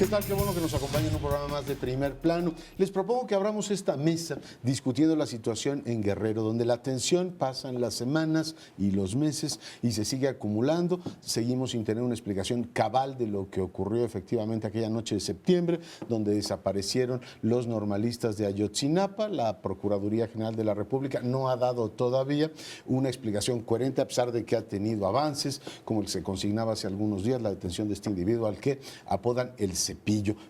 ¿Qué tal? Qué bueno que nos acompañen en un programa más de Primer Plano. Les propongo que abramos esta mesa discutiendo la situación en Guerrero, donde la tensión pasan las semanas y los meses y se sigue acumulando. Seguimos sin tener una explicación cabal de lo que ocurrió efectivamente aquella noche de septiembre, donde desaparecieron los normalistas de Ayotzinapa. La Procuraduría General de la República no ha dado todavía una explicación coherente, a pesar de que ha tenido avances, como el que se consignaba hace algunos días, la detención de este individuo al que apodan el Cepillo.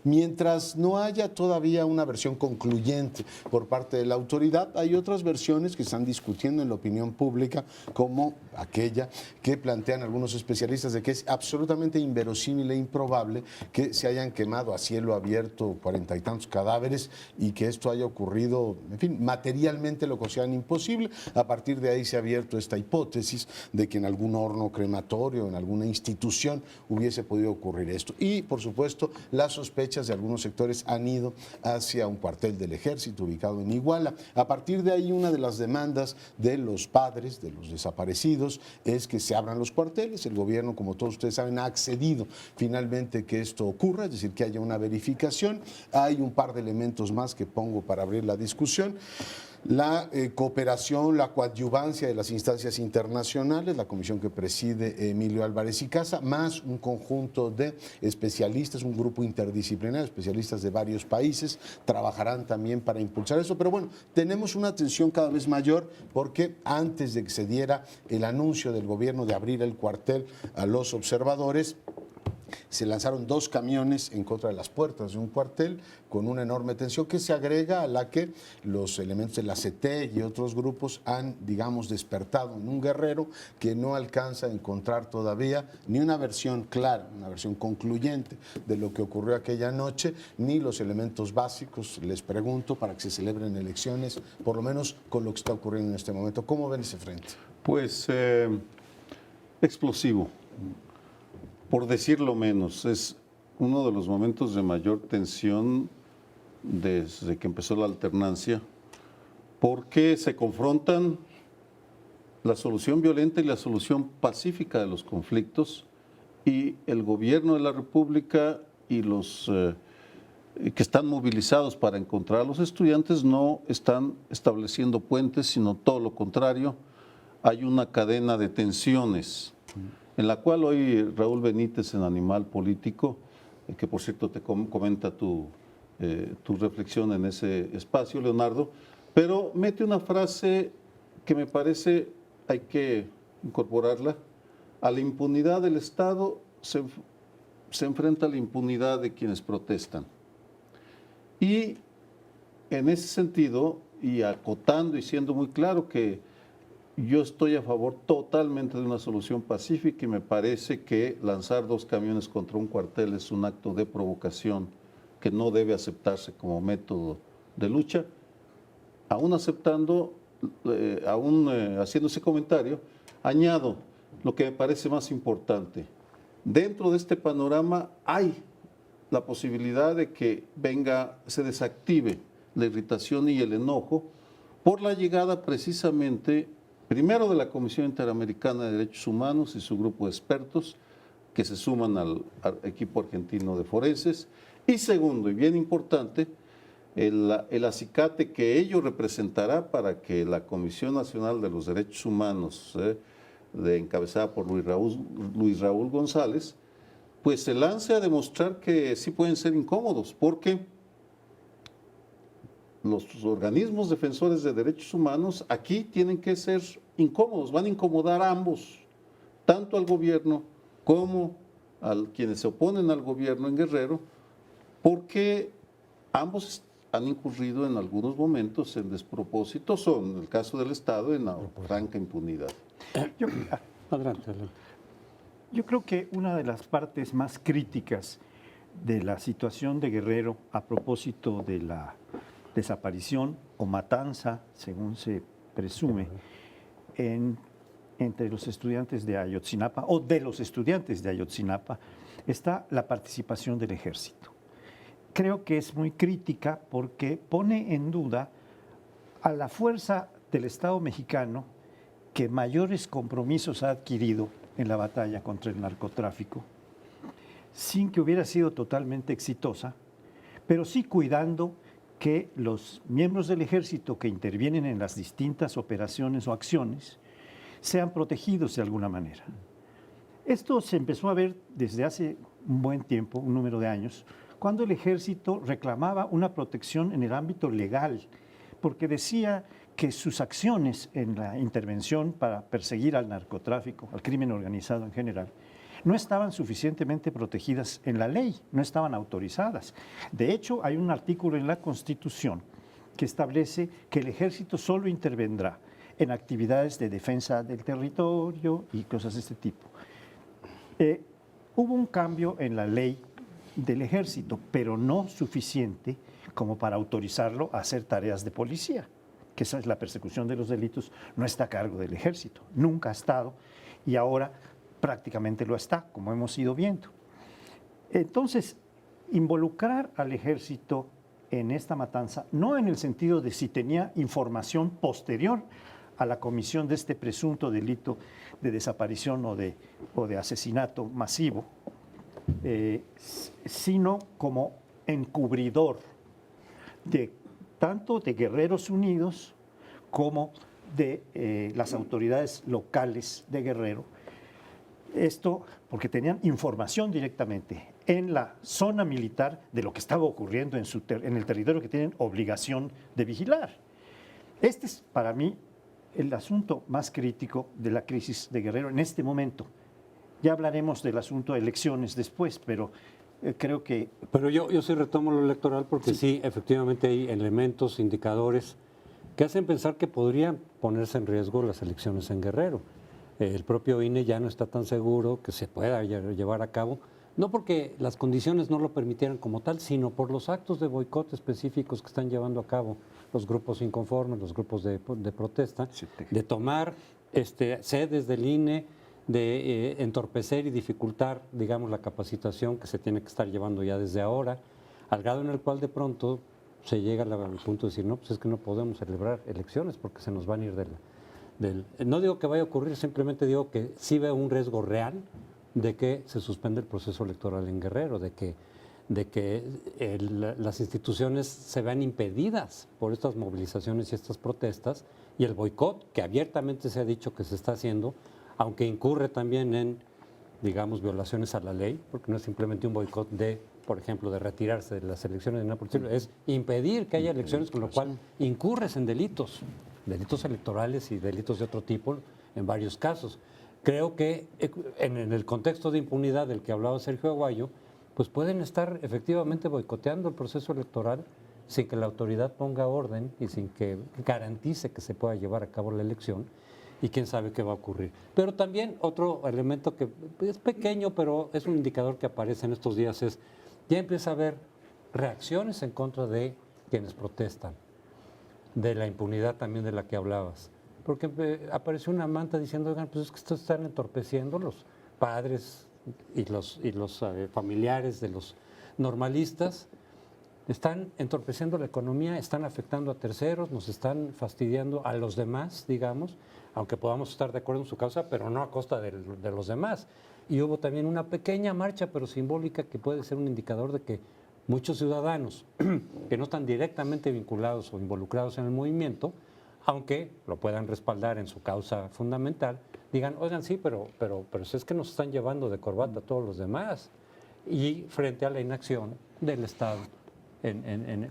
Mientras no haya todavía una versión concluyente por parte de la autoridad, hay otras versiones que están discutiendo en la opinión pública, como aquella que plantean algunos especialistas de que es absolutamente inverosímil e improbable que se hayan quemado a cielo abierto 40 y tantos cadáveres y que esto haya ocurrido, en fin, materialmente lo consideran imposible. A partir de ahí se ha abierto esta hipótesis de que en algún horno crematorio, en alguna institución hubiese podido ocurrir esto. Y, por supuesto, las sospechas de algunos sectores han ido hacia un cuartel del Ejército ubicado en Iguala. A partir de ahí, una de las demandas de los padres de los desaparecidos es que se abran los cuarteles. El gobierno, como todos ustedes saben, ha accedido finalmente que esto ocurra, es decir, que haya una verificación. Hay un par de elementos más que pongo para abrir la discusión. La cooperación, la coadyuvancia de las instancias internacionales, la comisión que preside Emilio Álvarez y Casa, más un conjunto de especialistas, un grupo interdisciplinario, especialistas de varios países, trabajarán también para impulsar eso. Pero bueno, tenemos una tensión cada vez mayor porque antes de que se diera el anuncio del gobierno de abrir el cuartel a los observadores, se lanzaron 2 camiones en contra de las puertas de un cuartel con una enorme tensión que se agrega a la que los elementos de la CT y otros grupos han, digamos, despertado en un Guerrero que no alcanza a encontrar todavía ni una versión clara, una versión concluyente de lo que ocurrió aquella noche, ni los elementos básicos, les pregunto, para que se celebren elecciones, por lo menos con lo que está ocurriendo en este momento. ¿Cómo ven ese frente? Pues explosivo. Por decirlo menos, es uno de los momentos de mayor tensión desde que empezó la alternancia, porque se confrontan la solución violenta y la solución pacífica de los conflictos, y el gobierno de la República y los que están movilizados para encontrar a los estudiantes no están estableciendo puentes, sino todo lo contrario. Hay una cadena de tensiones en la cual hoy Raúl Benítez, en Animal Político, que por cierto te comenta tu reflexión en ese espacio, Leonardo, pero mete una frase que me parece hay que incorporarla: a la impunidad del Estado se enfrenta a la impunidad de quienes protestan. Y en ese sentido, y acotando y siendo muy claro que yo estoy a favor totalmente de una solución pacífica, y me parece que lanzar 2 camiones contra un cuartel es un acto de provocación que no debe aceptarse como método de lucha. Aún aceptando, haciendo ese comentario, añado lo que me parece más importante. Dentro de este panorama hay la posibilidad de que se desactive la irritación y el enojo por la llegada precisamente, primero, de la Comisión Interamericana de Derechos Humanos y su grupo de expertos que se suman al equipo argentino de forenses, y segundo, y bien importante, el acicate que ello representará para que la Comisión Nacional de los Derechos Humanos, encabezada por Luis Raúl González, pues se lance a demostrar que sí pueden ser incómodos, porque los organismos defensores de derechos humanos aquí tienen que ser incómodos, van a incomodar a ambos, tanto al gobierno como a quienes se oponen al gobierno en Guerrero, porque ambos han incurrido en algunos momentos en despropósitos, o en el caso del Estado, en la franca impunidad. Adelante. Yo creo que una de las partes más críticas de la situación de Guerrero a propósito de la desaparición o matanza, según se presume, entre los estudiantes de Ayotzinapa o de los estudiantes de Ayotzinapa, está la participación del ejército. Creo que es muy crítica porque pone en duda a la fuerza del Estado mexicano, que mayores compromisos ha adquirido en la batalla contra el narcotráfico, sin que hubiera sido totalmente exitosa, pero sí cuidando que los miembros del ejército que intervienen en las distintas operaciones o acciones sean protegidos de alguna manera. Esto se empezó a ver desde hace un buen tiempo, un número de años, cuando el ejército reclamaba una protección en el ámbito legal, porque decía que sus acciones en la intervención para perseguir al narcotráfico, al crimen organizado en general, no estaban suficientemente protegidas en la ley, no estaban autorizadas. De hecho, hay un artículo en la Constitución que establece que el ejército solo intervendrá en actividades de defensa del territorio y cosas de este tipo. Hubo un cambio en la ley del ejército, pero no suficiente como para autorizarlo a hacer tareas de policía, que esa es la persecución de los delitos, no está a cargo del ejército, nunca ha estado y ahora prácticamente lo está, como hemos ido viendo. Entonces, involucrar al ejército en esta matanza, no en el sentido de si tenía información posterior a la comisión de este presunto delito de desaparición o de asesinato masivo, sino como encubridor tanto de Guerreros Unidos como de las autoridades locales de Guerrero. Esto porque tenían información directamente en la zona militar de lo que estaba ocurriendo en el territorio que tienen obligación de vigilar. Este es para mí el asunto más crítico de la crisis de Guerrero en este momento. Ya hablaremos del asunto de elecciones después, pero creo que... Pero yo sí retomo lo electoral porque sí, efectivamente hay elementos, indicadores que hacen pensar que podrían ponerse en riesgo las elecciones en Guerrero. El propio INE ya no está tan seguro que se pueda llevar a cabo, no porque las condiciones no lo permitieran como tal, sino por los actos de boicot específicos que están llevando a cabo los grupos inconformes, los grupos de protesta, de tomar sedes del INE, de entorpecer y dificultar, digamos, la capacitación que se tiene que estar llevando ya desde ahora, al grado en el cual de pronto se llega al punto de decir, no, pues es que no podemos celebrar elecciones porque se nos van a ir no digo que vaya a ocurrir, simplemente digo que sí veo un riesgo real de que se suspenda el proceso electoral en Guerrero, de que las instituciones se vean impedidas por estas movilizaciones y estas protestas y el boicot que abiertamente se ha dicho que se está haciendo, aunque incurre también en, digamos, violaciones a la ley, porque no es simplemente un boicot por ejemplo, de retirarse de las elecciones de Nápoles, es impedir que haya elecciones, con lo cual incurres en delitos electorales y delitos de otro tipo en varios casos. Creo que en el contexto de impunidad del que hablaba Sergio Aguayo, pues pueden estar efectivamente boicoteando el proceso electoral sin que la autoridad ponga orden y sin que garantice que se pueda llevar a cabo la elección, y quién sabe qué va a ocurrir. Pero también otro elemento que es pequeño, pero es un indicador que aparece en estos días, es ya empieza a haber reacciones en contra de quienes protestan, de la impunidad también de la que hablabas. Porque apareció una manta diciendo, oigan, pues es que estos están entorpeciendo los padres y los familiares de los normalistas, están entorpeciendo la economía, están afectando a terceros, nos están fastidiando a los demás, digamos, aunque podamos estar de acuerdo en su causa, pero no a costa de los demás. Y hubo también una pequeña marcha, pero simbólica, que puede ser un indicador de que muchos ciudadanos que no están directamente vinculados o involucrados en el movimiento, aunque lo puedan respaldar en su causa fundamental, digan, oigan, sí, pero es que nos están llevando de corbata a todos los demás. Y frente a la inacción del Estado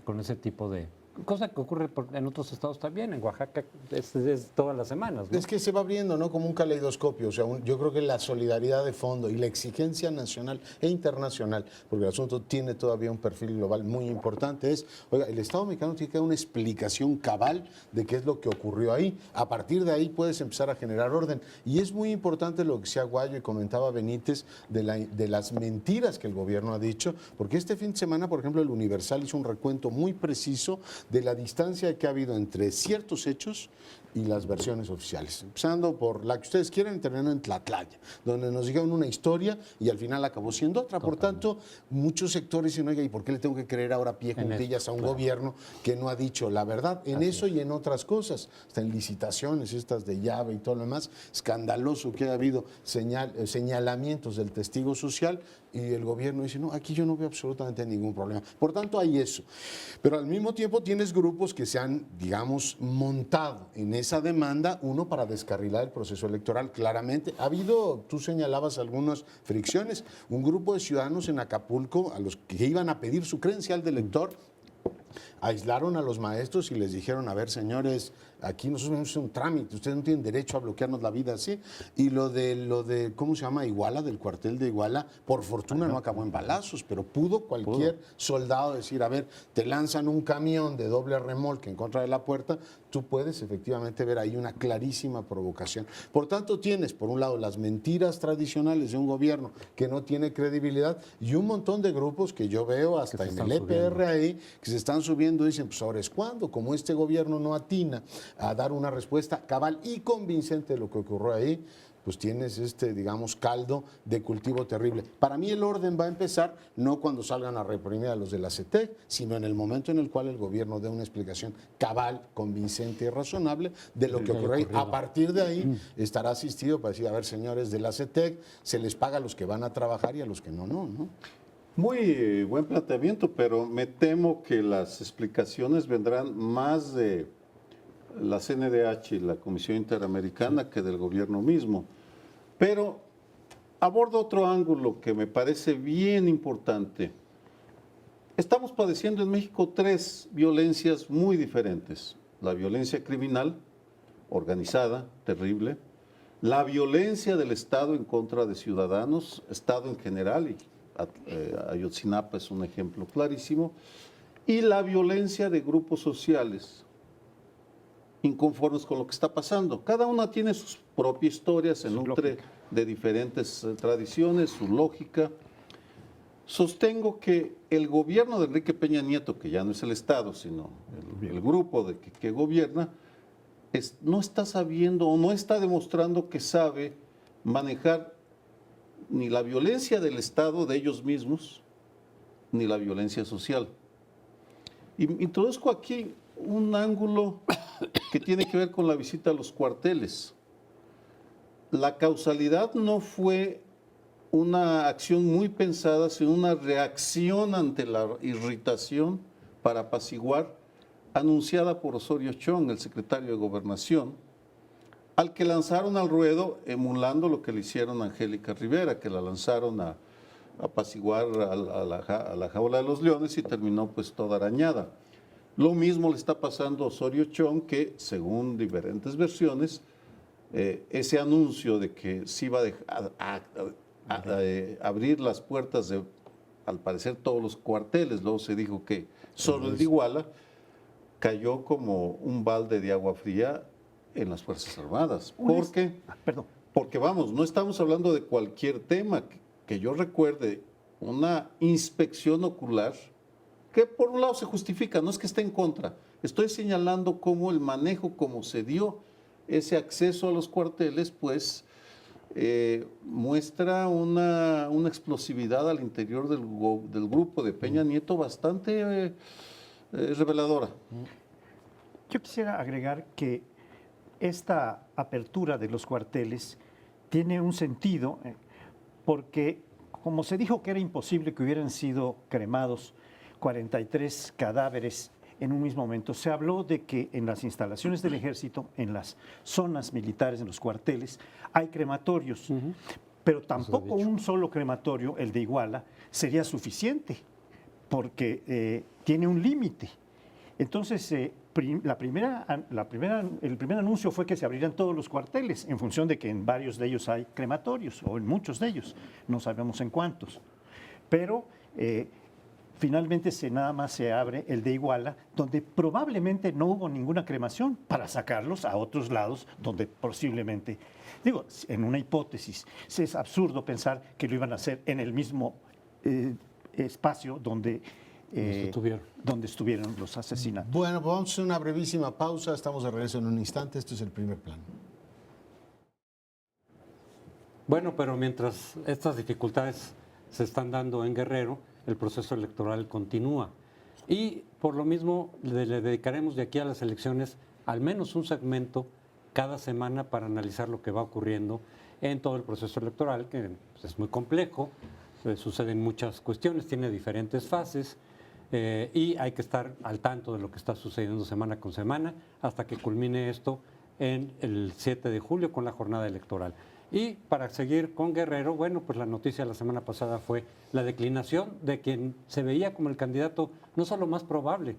con ese tipo de... Cosa que ocurre en otros estados también, en Oaxaca es todas las semanas, ¿no? Es que se va abriendo, ¿no? Como un caleidoscopio. O sea, yo creo que la solidaridad de fondo y la exigencia nacional e internacional, porque el asunto tiene todavía un perfil global muy importante, es, oiga, el Estado mexicano tiene que dar una explicación cabal de qué es lo que ocurrió ahí. A partir de ahí puedes empezar a generar orden. Y es muy importante lo que decía Aguayo y comentaba Benítez de las mentiras que el gobierno ha dicho, porque este fin de semana, por ejemplo, el Universal hizo un recuento muy preciso de la distancia que ha habido entre ciertos hechos y las versiones oficiales. Empezando por la que ustedes quieran, terminando en Tlatlaya, donde nos dijeron una historia y al final acabó siendo otra. Por tanto, muchos sectores dicen, oiga, ¿y por qué le tengo que creer ahora pie juntillas a un gobierno que no ha dicho la verdad? En eso y en otras cosas, hasta en licitaciones estas de llave y todo lo demás, escandaloso que ha habido señalamientos del testigo social y el gobierno dice, no, aquí yo no veo absolutamente ningún problema. Por tanto, hay eso. Pero al mismo tiempo tienes grupos que se han, digamos, montado en esa demanda, uno para descarrilar el proceso electoral. Claramente, ha habido, tú señalabas algunas fricciones, un grupo de ciudadanos en Acapulco a los que iban a pedir su credencial de elector, aislaron a los maestros y les dijeron, a ver, señores, aquí nosotros venimos a hacer un trámite, ustedes no tienen derecho a bloquearnos la vida así. Y lo de ¿cómo se llama? Iguala, del cuartel de Iguala, por fortuna no acabó en balazos, pero pudo cualquier soldado decir, a ver, te lanzan un camión de doble remolque en contra de la puerta, tú puedes efectivamente ver ahí una clarísima provocación. Por tanto, tienes, por un lado, las mentiras tradicionales de un gobierno que no tiene credibilidad y un montón de grupos que yo veo hasta en el EPR ahí, que se están subiendo y dicen, pues ahora es cuando, como este gobierno no atina a dar una respuesta cabal y convincente de lo que ocurrió ahí, pues tienes digamos, caldo de cultivo terrible. Para mí el orden va a empezar no cuando salgan a reprimir a los de la CETEC, sino en el momento en el cual el gobierno dé una explicación cabal, convincente y razonable de lo que ocurrió ahí. A partir de ahí estará asistido para decir, a ver, señores de la CETEC, se les paga a los que van a trabajar y a los que no, ¿no? Muy buen planteamiento, pero me temo que las explicaciones vendrán más de la CNDH y la Comisión Interamericana que del gobierno mismo. Pero abordo otro ángulo que me parece bien importante. Estamos padeciendo en México 3 violencias muy diferentes. La violencia criminal, organizada, terrible. La violencia del Estado en contra de ciudadanos, Estado en general, y Ayotzinapa es un ejemplo clarísimo. Y la violencia de grupos sociales inconformes con lo que está pasando. Cada una tiene sus propias historias, se nutre de diferentes tradiciones, su lógica. Sostengo que el gobierno de Enrique Peña Nieto, que ya no es el Estado, sino el grupo que gobierna, no está sabiendo o no está demostrando que sabe manejar ni la violencia del Estado, de ellos mismos, ni la violencia social. Y introduzco aquí un ángulo que tiene que ver con la visita a los cuarteles. La causalidad no fue una acción muy pensada, sino una reacción ante la irritación para apaciguar, anunciada por Osorio Chong, el secretario de Gobernación, al que lanzaron al ruedo emulando lo que le hicieron a Angélica Rivera, que la lanzaron a apaciguar a la jaula de los leones y terminó pues toda arañada. Lo mismo le está pasando a Osorio Chong, que según diferentes versiones, ese anuncio de que se iba a abrir las puertas de, al parecer, todos los cuarteles, luego se dijo que solo el de Iguala, cayó como un balde de agua fría en las Fuerzas Armadas. Porque vamos, no estamos hablando de cualquier tema. Que yo recuerde una inspección ocular que por un lado se justifica, no es que esté en contra. Estoy señalando cómo el manejo, cómo se dio ese acceso a los cuarteles, pues muestra una explosividad al interior del grupo de Peña Nieto bastante reveladora. Yo quisiera agregar que esta apertura de los cuarteles tiene un sentido porque, como se dijo que era imposible que hubieran sido cremados 43 cadáveres en un mismo momento, se habló de que en las instalaciones del ejército, en las zonas militares, en los cuarteles, hay crematorios, pero tampoco un solo crematorio, el de Iguala, sería suficiente, porque tiene un límite. Entonces, el primer anuncio fue que se abrirían todos los cuarteles, en función de que en varios de ellos hay crematorios, o en muchos de ellos, no sabemos en cuántos. Pero finalmente nada más se abre el de Iguala, donde probablemente no hubo ninguna cremación, para sacarlos a otros lados donde posiblemente, digo, en una hipótesis, es absurdo pensar que lo iban a hacer en el mismo espacio donde estuvieron los asesinatos. Bueno, pues vamos a hacer una brevísima pausa, estamos de regreso en un instante, esto es el primer plano. Bueno, pero mientras estas dificultades se están dando en Guerrero, el proceso electoral continúa. Y por lo mismo le dedicaremos de aquí a las elecciones al menos un segmento cada semana para analizar lo que va ocurriendo en todo el proceso electoral, que pues, es muy complejo, suceden muchas cuestiones, tiene diferentes fases y hay que estar al tanto de lo que está sucediendo semana con semana hasta que culmine esto en el 7 de julio con la jornada electoral. Y para seguir con Guerrero, bueno, pues la noticia de la semana pasada fue la declinación de quien se veía como el candidato no solo más probable,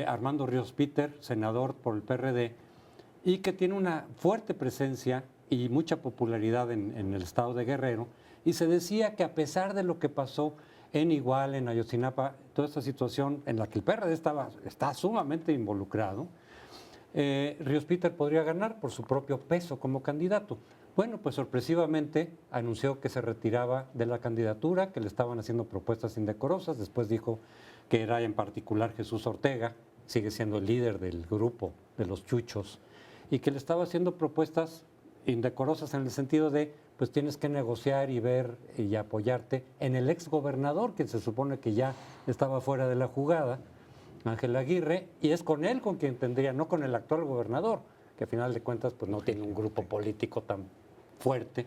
Armando Ríos Peter, senador por el PRD, y que tiene una fuerte presencia y mucha popularidad en el estado de Guerrero, y se decía que a pesar de lo que pasó en Iguala, en Ayotzinapa, toda esta situación en la que el PRD está sumamente involucrado, Ríos Peter podría ganar por su propio peso como candidato. Bueno, pues sorpresivamente anunció que se retiraba de la candidatura, que le estaban haciendo propuestas indecorosas, después dijo que era en particular Jesús Ortega, sigue siendo el líder del grupo de los chuchos, y que le estaba haciendo propuestas indecorosas en el sentido de, pues tienes que negociar y ver y apoyarte en el exgobernador, que se supone que ya estaba fuera de la jugada, Ángel Aguirre, y es con él con quien tendría, no con el actual gobernador, que a final de cuentas pues no tiene un grupo político tan fuerte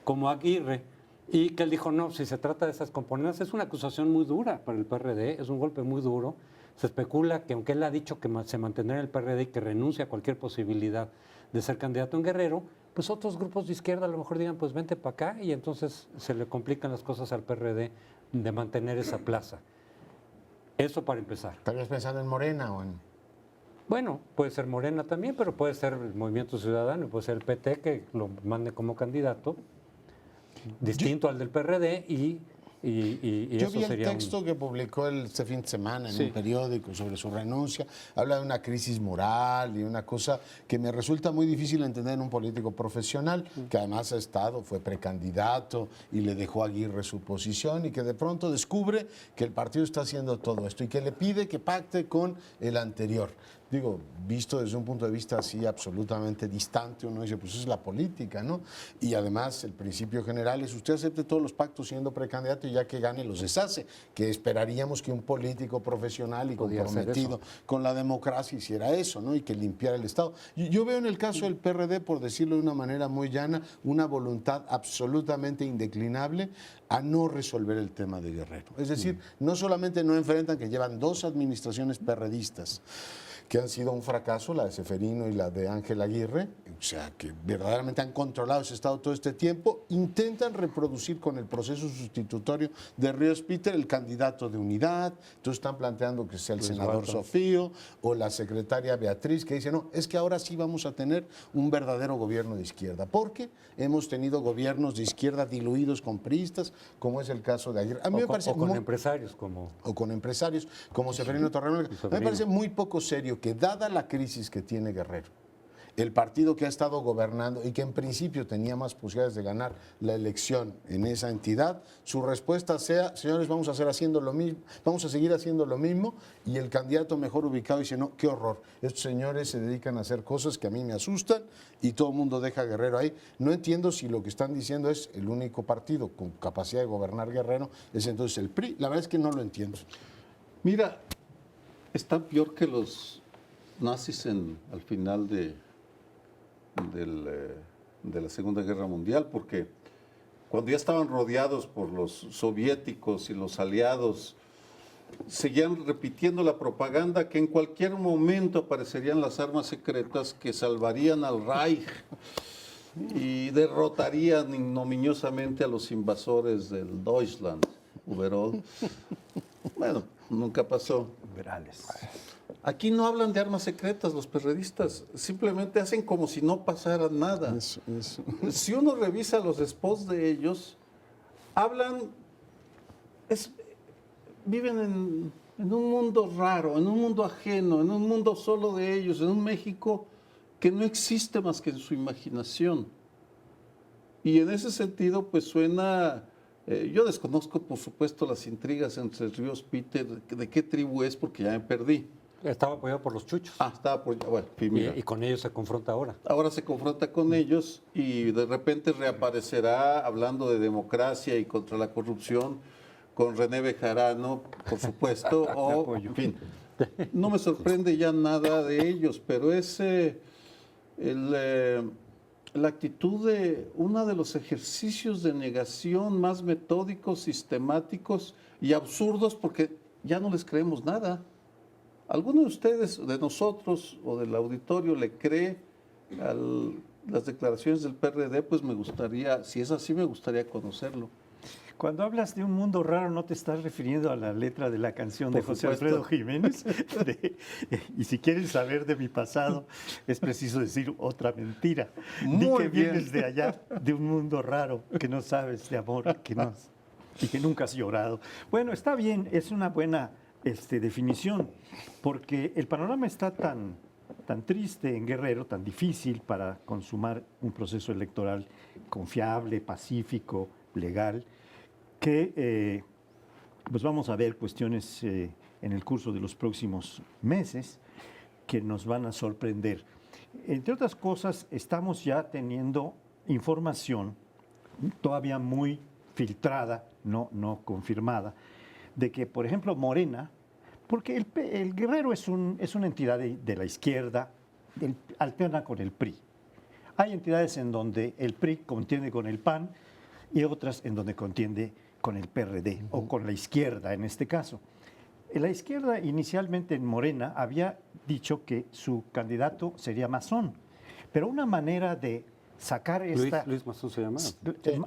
como Aguirre, y que él dijo, no, si se trata de esas componentes, es una acusación muy dura para el PRD, es un golpe muy duro. Se especula que aunque él ha dicho que se mantendrá en el PRD y que renuncia a cualquier posibilidad de ser candidato en Guerrero, pues otros grupos de izquierda a lo mejor digan, pues vente para acá, y entonces se le complican las cosas al PRD de mantener esa plaza. Eso para empezar. ¿Estarías pensando en Morena o en...? Bueno, puede ser Morena también, pero puede ser el Movimiento Ciudadano, puede ser el PT que lo mande como candidato, distinto al del PRD, y Yo eso vi el sería texto que publicó este fin de semana en Sí. un periódico sobre su renuncia. Habla de una crisis moral y una cosa que me resulta muy difícil entender en un político profesional, que además fue precandidato y le dejó a Aguirre su posición, y que de pronto descubre que el partido está haciendo todo esto y que le pide que pacte con el anterior. Digo, visto desde un punto de vista así absolutamente distante, uno dice, pues eso es la política, ¿no? Y además el principio general es usted acepte todos los pactos siendo precandidato y ya que gane los deshace, que esperaríamos que un político profesional y Podía hacer comprometido con la democracia hiciera eso, ¿no? Y que limpiara el Estado. Yo veo en el caso del PRD, por decirlo de una manera muy llana, una voluntad absolutamente indeclinable a no resolver el tema de Guerrero. Es decir, no solamente no enfrentan que llevan 2 administraciones perredistas que han sido un fracaso, la de Seferino y la de Ángel Aguirre, o sea, que verdaderamente han controlado ese Estado todo este tiempo, intentan reproducir con el proceso sustitutorio de Ríos Peter el candidato de unidad, entonces están planteando que sea el senador Sofío o la secretaria Beatriz, que dice, no, es que ahora sí vamos a tener un verdadero gobierno de izquierda, porque hemos tenido gobiernos de izquierda diluidos con priistas, como es el caso de Aguirre. A mí me parece con empresarios como... o con empresarios como Seferino Torrealba. A mí me parece muy poco serio que, dada la crisis que tiene Guerrero, el partido que ha estado gobernando y que en principio tenía más posibilidades de ganar la elección en esa entidad, su respuesta sea, señores, vamos a seguir haciendo lo mismo, y el candidato mejor ubicado dice, no, qué horror, estos señores se dedican a hacer cosas que a mí me asustan y todo el mundo deja a Guerrero ahí. No entiendo si lo que están diciendo es el único partido con capacidad de gobernar Guerrero, es entonces el PRI. La verdad es que no lo entiendo. Mira, está peor que los nazis al final de la Segunda Guerra Mundial, porque cuando ya estaban rodeados por los soviéticos y los aliados, seguían repitiendo la propaganda que en cualquier momento aparecerían las armas secretas que salvarían al Reich y derrotarían ignominiosamente a los invasores del Deutschland, Überall. Bueno, nunca pasó. Liberales. Aquí no hablan de armas secretas los perredistas, simplemente hacen como si no pasara nada. Si uno revisa los spots de ellos, viven en un mundo raro, en un mundo ajeno, en un mundo solo de ellos, en un México que no existe más que en su imaginación. Y en ese sentido, pues suena... yo desconozco, por supuesto, las intrigas entre Ríos Peter, de qué tribu es, porque ya me perdí. Estaba apoyado por los chuchos. Estaba apoyado, bueno, mira. Y con ellos se confronta ahora. Ahora se confronta con ellos y de repente reaparecerá hablando de democracia y contra la corrupción con René Bejarano, por supuesto, o en fin. No me sorprende ya nada de ellos, pero la actitud de uno de los ejercicios de negación más metódicos, sistemáticos y absurdos, porque ya no les creemos nada. ¿Alguno de ustedes, de nosotros o del auditorio, le cree a las declaraciones del PRD? Pues me gustaría, si es así, me gustaría conocerlo. Cuando hablas de un mundo raro, ¿no te estás refiriendo a la letra de la canción de Por José supuesto. Alfredo Jiménez? Y si quieren saber de mi pasado, es preciso decir otra mentira. Di Muy que bien. vienes de allá, de un mundo raro, que no sabes de amor, y que nunca has llorado. Bueno, está bien, es una buena definición, porque el panorama está tan triste en Guerrero, tan difícil para consumar un proceso electoral confiable, pacífico, legal, que pues vamos a ver cuestiones en el curso de los próximos meses que nos van a sorprender. Entre otras cosas, estamos ya teniendo información todavía muy filtrada, no confirmada, de que, por ejemplo, Morena, porque el Guerrero es una entidad de la izquierda, alterna con el PRI. Hay entidades en donde el PRI contiende con el PAN y otras en donde contiende con el PRD o con la izquierda en este caso. La izquierda inicialmente en Morena había dicho que su candidato sería Mazón, pero una manera de sacar esta... Luis Mazón se llama.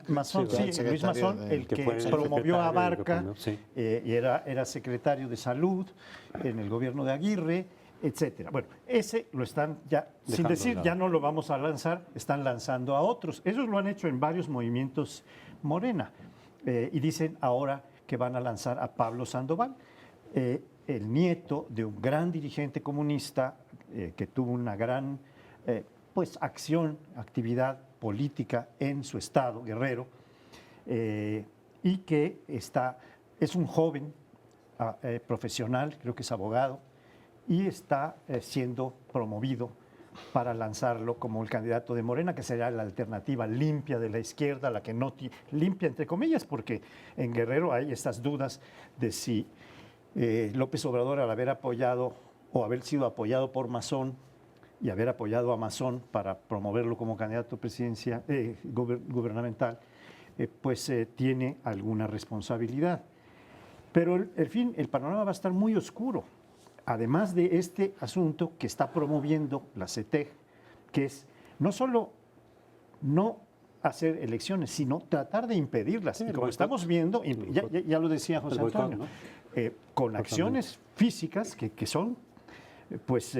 Mazón, Sí, sí, el Luis Mazón, secretario el que que fue el promovió a secretario y Barca, lo ponió, sí. y era secretario de Salud en el gobierno de Aguirre, etcétera. Bueno, ese lo están ya, sin Dejando decir de lado. ya no lo vamos a lanzar, están lanzando a otros. Ellos lo han hecho en varios movimientos Morena, y dicen ahora que van a lanzar a Pablo Sandoval, el nieto de un gran dirigente comunista que tuvo una gran pues actividad política en su estado, Guerrero, y que es un joven profesional, creo que es abogado, y está siendo promovido para lanzarlo como el candidato de Morena, que será la alternativa limpia de la izquierda, la que no limpia entre comillas, porque en Guerrero hay estas dudas de si López Obrador, al haber apoyado o haber sido apoyado por Mazón y haber apoyado a Mazón para promoverlo como candidato presidencial, gubernamental, pues tiene alguna responsabilidad. Pero, en fin, el panorama va a estar muy oscuro. Además de este asunto que está promoviendo la CETEG, que es no solo no hacer elecciones, sino tratar de impedirlas. Sí, y el como boicot. estamos viendo, ya lo decía José El boicot, Antonio, ¿no? con acciones físicas que son, pues,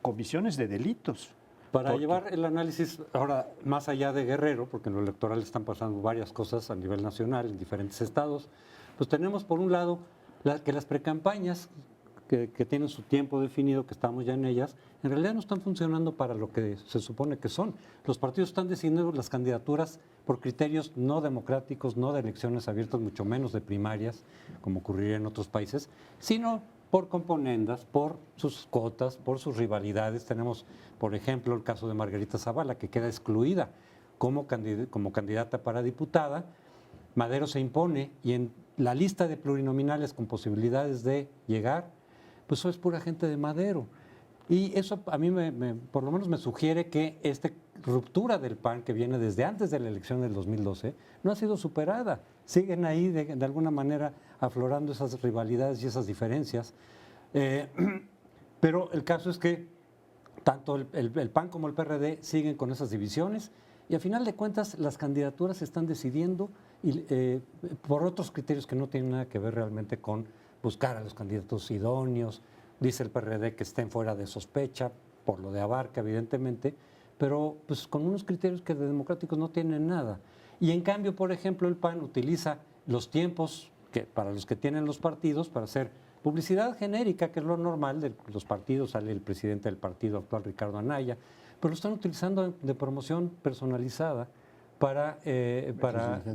comisiones de delitos. Para Porque- llevar el análisis ahora más allá de Guerrero, porque en lo electoral están pasando varias cosas a nivel nacional en diferentes estados, pues tenemos por un lado que las precampañas que tienen su tiempo definido, que estamos ya en ellas, en realidad no están funcionando para lo que se supone que son. Los partidos están decidiendo las candidaturas por criterios no democráticos, no de elecciones abiertas, mucho menos de primarias, como ocurriría en otros países, sino por componendas, por sus cotas, por sus rivalidades. Tenemos, por ejemplo, el caso de Margarita Zavala, que queda excluida como candidata para diputada. Madero se impone y en la lista de plurinominales con posibilidades de llegar, pues eso es pura gente de Madero. Y eso a mí por lo menos me sugiere que esta ruptura del PAN que viene desde antes de la elección del 2012 no ha sido superada. Siguen ahí de alguna manera aflorando esas rivalidades y esas diferencias. Pero el caso es que tanto el PAN como el PRD siguen con esas divisiones y a final de cuentas las candidaturas se están decidiendo por otros criterios que no tienen nada que ver realmente con buscar a los candidatos idóneos. Dice el PRD que estén fuera de sospecha, por lo de Abarca, evidentemente, pero pues con unos criterios que de democráticos no tienen nada. Y en cambio, por ejemplo, el PAN utiliza los tiempos para los que tienen los partidos para hacer publicidad genérica, que es lo normal de los partidos. Sale el presidente del partido actual, Ricardo Anaya, pero lo están utilizando de promoción personalizada para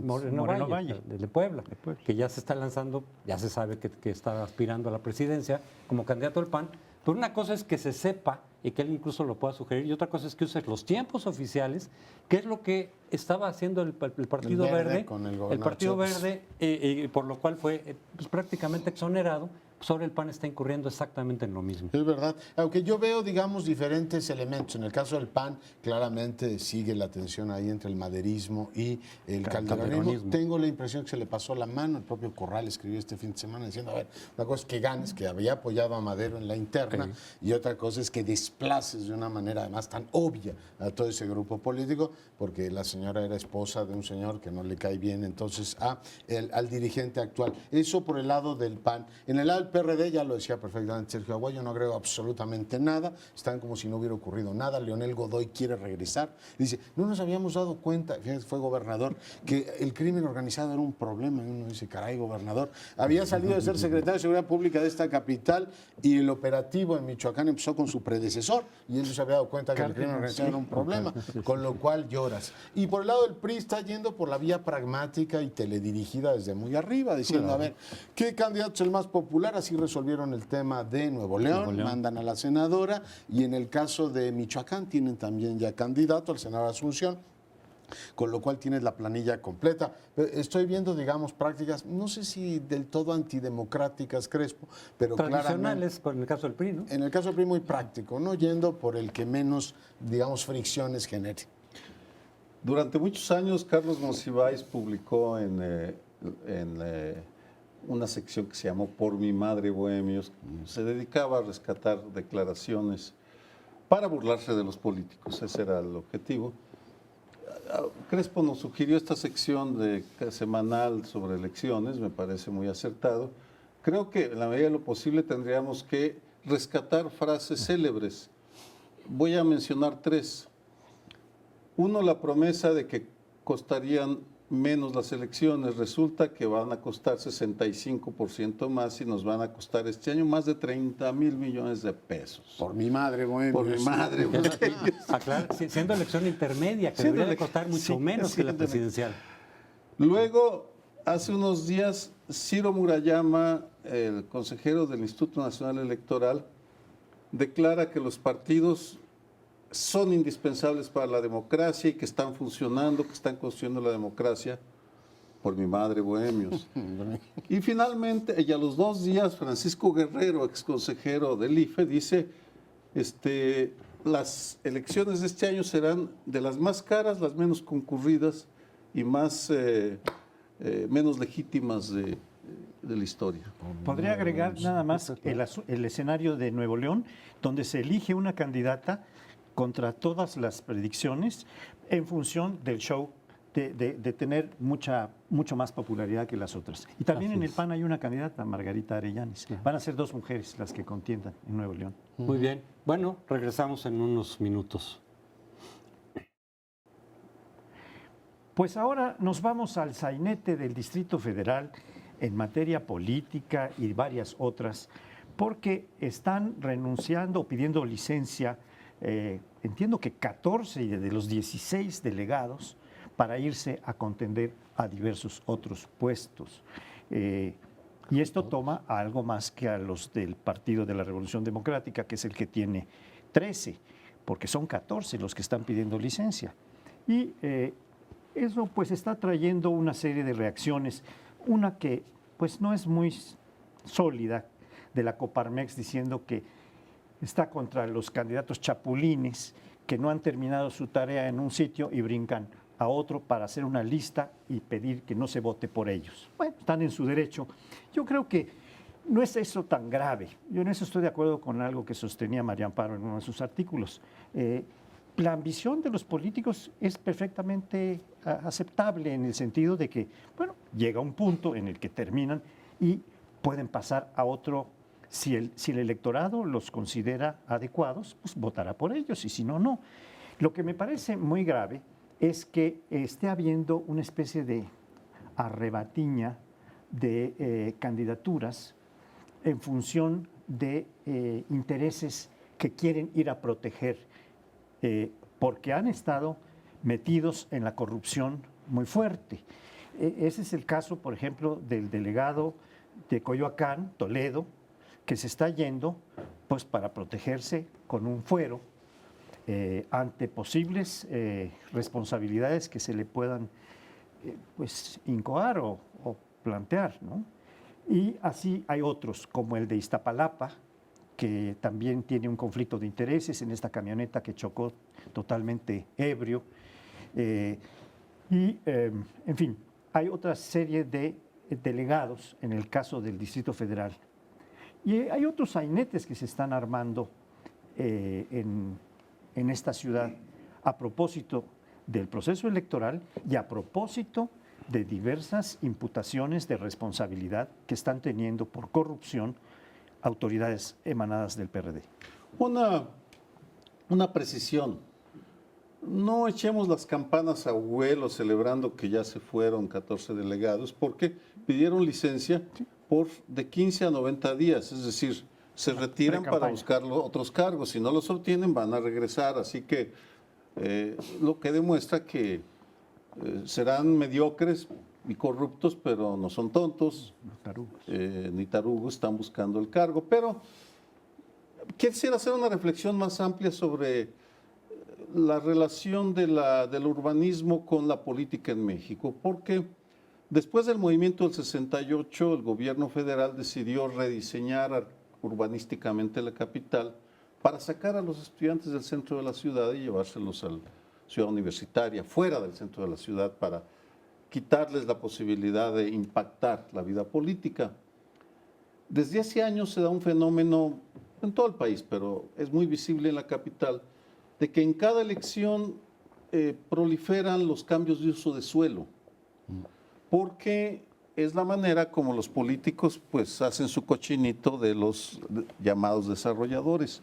Moreno Valle, de Puebla, que ya se está lanzando, ya se sabe que está aspirando a la presidencia como candidato del PAN. Pero una cosa es que se sepa y que él incluso lo pueda sugerir, y otra cosa es que uses los tiempos oficiales, que es lo que estaba haciendo el Partido Verde, con el Partido gobernador Verde, por lo cual fue pues, prácticamente exonerado, Sobre el PAN está incurriendo exactamente en lo mismo. Es verdad, aunque yo veo, digamos, diferentes elementos. En el caso del PAN, claramente sigue la tensión ahí entre el maderismo y el calderonismo. Tengo la impresión que se le pasó la mano. El propio Corral escribió este fin de semana diciendo, a ver, una cosa es que ganes, que había apoyado a Madero en la interna, y otra cosa es que desplaces de una manera además tan obvia a todo ese grupo político, porque la señora era esposa de un señor que no le cae bien entonces al dirigente actual. Eso por el lado del PAN. En el lado del PRD, ya lo decía perfectamente Sergio Aguayo, no agrego absolutamente nada, están como si no hubiera ocurrido nada. Leonel Godoy quiere regresar, dice, no nos habíamos dado cuenta, fíjate, fue gobernador, que el crimen organizado era un problema, y uno dice, caray, gobernador, había salido de ser secretario de Seguridad Pública de esta capital y el operativo en Michoacán empezó con su predecesor y él no se había dado cuenta que el crimen organizado era un problema, con lo cual lloras. Y por el lado del PRI está yendo por la vía pragmática y teledirigida desde muy arriba, diciendo, a ver, ¿qué candidato es el más popular? Así resolvieron el tema de Nuevo León, mandan a la senadora, y en el caso de Michoacán tienen también ya candidato, al senador Asunción, con lo cual tienes la planilla completa. Estoy viendo, digamos, prácticas, no sé si del todo antidemocráticas, Crespo, pero tradicionales, claramente, en el caso del PRI, ¿no? En el caso del PRI muy práctico, ¿no? Yendo por el que menos, digamos, fricciones genere. Durante muchos años, Carlos Monsiváis publicó en una sección que se llamó Por mi madre, Bohemios. Se dedicaba a rescatar declaraciones para burlarse de los políticos. Ese era el objetivo. Crespo nos sugirió esta sección semanal sobre elecciones, me parece muy acertado. Creo que en la medida de lo posible tendríamos que rescatar frases célebres. Voy a mencionar 3. Uno, la promesa de que costarían menos las elecciones. Resulta que van a costar 65% más y nos van a costar este año más de 30,000 millones de pesos. Por mi madre, Bohemios. Por mi madre, Bohemios. Aclara, siendo elección intermedia, que debería de costar mucho menos que la presidencial. Luego, hace unos días, Ciro Murayama, el consejero del Instituto Nacional Electoral, declara que los partidos son indispensables para la democracia y que están funcionando, que están construyendo la democracia. Por mi madre, Bohemios. Y finalmente, y a los 2 días, Francisco Guerrero, ex consejero del IFE, dice, las elecciones de este año serán de las más caras, las menos concurridas y menos legítimas de la historia. Podría agregar nada más el escenario de Nuevo León, donde se elige una candidata contra todas las predicciones en función del show de tener mucho más popularidad que las otras. Y también en el PAN hay una candidata, Margarita Arellanes. Van a ser 2 mujeres las que contiendan en Nuevo León. Muy bien. Bueno, regresamos en unos minutos. Pues ahora nos vamos al sainete del Distrito Federal en materia política y varias otras, porque están renunciando o pidiendo licencia, entiendo que 14 de los 16 delegados, para irse a contender a diversos otros puestos. Y esto toma a algo más que a los del Partido de la Revolución Democrática, que es el que tiene 13, porque son 14 los que están pidiendo licencia. Y eso pues está trayendo una serie de reacciones, una que pues no es muy sólida, de la Coparmex, diciendo que está contra los candidatos chapulines que no han terminado su tarea en un sitio y brincan a otro para hacer una lista y pedir que no se vote por ellos. Bueno, están en su derecho. Yo creo que no es eso tan grave. Yo en eso estoy de acuerdo con algo que sostenía María Amparo en uno de sus artículos. La ambición de los políticos es perfectamente aceptable en el sentido de que, bueno, llega un punto en el que terminan y pueden pasar a otro. Si el electorado los considera adecuados, pues votará por ellos, y si no, no. Lo que me parece muy grave es que esté habiendo una especie de arrebatiña de candidaturas en función de intereses que quieren ir a proteger, porque han estado metidos en la corrupción muy fuerte. Ese es el caso, por ejemplo, del delegado de Coyoacán, Toledo, que se está yendo pues, para protegerse con un fuero ante posibles responsabilidades que se le puedan pues, incoar o plantear, ¿no? Y así hay otros, como el de Iztapalapa, que también tiene un conflicto de intereses en esta camioneta que chocó totalmente ebrio. En fin, hay otra serie de delegados en el caso del Distrito Federal. Y hay otros sainetes que se están armando en esta ciudad a propósito del proceso electoral y a propósito de diversas imputaciones de responsabilidad que están teniendo por corrupción autoridades emanadas del PRD. Una precisión. No echemos las campanas a vuelo celebrando que ya se fueron 14 delegados, porque pidieron licencia por de 15 a 90 días, es decir, se retiran para buscar otros cargos. Si no los obtienen, van a regresar. Así que lo que demuestra que serán mediocres y corruptos, pero no son tontos, ni tarugos, están buscando el cargo. Pero quisiera hacer una reflexión más amplia sobre la relación del urbanismo con la política en México, porque después del movimiento del 68, el gobierno federal decidió rediseñar urbanísticamente la capital para sacar a los estudiantes del centro de la ciudad y llevárselos a la ciudad universitaria, fuera del centro de la ciudad, para quitarles la posibilidad de impactar la vida política. Desde hace años se da un fenómeno en todo el país, pero es muy visible en la capital, de que en cada elección proliferan los cambios de uso de suelo, porque es la manera como los políticos pues hacen su cochinito de los llamados desarrolladores.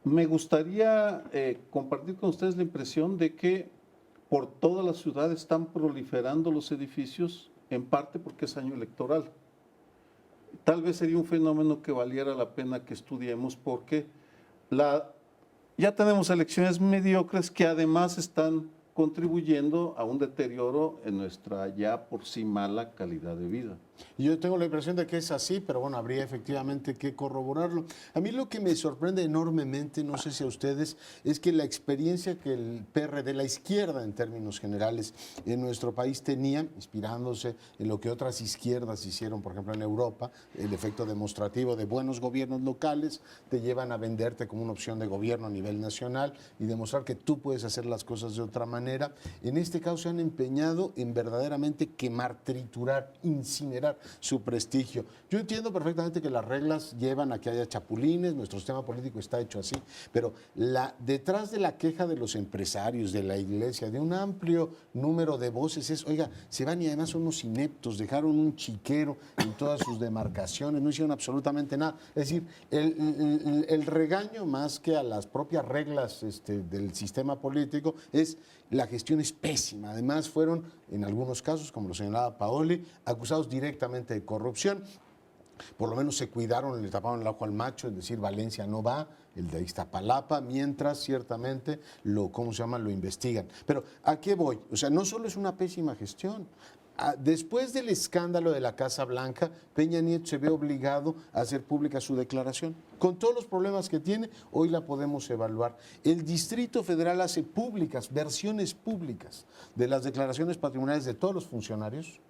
Me gustaría compartir con ustedes la impresión de que por toda la ciudad están proliferando los edificios, en parte porque es año electoral. Tal vez sería un fenómeno que valiera la pena que estudiemos, porque ya tenemos elecciones mediocres que además están contribuyendo a un deterioro en nuestra ya por sí mala calidad de vida. Yo tengo la impresión de que es así, pero bueno, habría efectivamente que corroborarlo. A mí lo que me sorprende enormemente, no sé si a ustedes, es que la experiencia que el PRD, la izquierda en términos generales, en nuestro país tenía, inspirándose en lo que otras izquierdas hicieron, por ejemplo en Europa, el efecto demostrativo de buenos gobiernos locales, te llevan a venderte como una opción de gobierno a nivel nacional y demostrar que tú puedes hacer las cosas de otra manera. En este caso se han empeñado en verdaderamente quemar, triturar, incinerar su prestigio. Yo entiendo perfectamente que las reglas llevan a que haya chapulines, nuestro sistema político está hecho así, pero detrás de la queja de los empresarios, de la iglesia, de un amplio número de voces es, oiga, se van y además son unos ineptos, dejaron un chiquero en todas sus demarcaciones, no hicieron absolutamente nada. Es decir, el regaño más que a las propias reglas del sistema político es la gestión es pésima. Además fueron, en algunos casos, como lo señalaba Paoli, acusados directamente de corrupción. Por lo menos se cuidaron, le taparon el ojo al macho, es decir, Valencia no va, el de Iztapalapa, mientras ciertamente lo investigan. Pero ¿a qué voy? O sea, no solo es una pésima gestión. Después del escándalo de la Casa Blanca, Peña Nieto se ve obligado a hacer pública su declaración. Con todos los problemas que tiene, hoy la podemos evaluar. El Distrito Federal hace públicas, versiones públicas de las declaraciones patrimoniales de todos los funcionarios,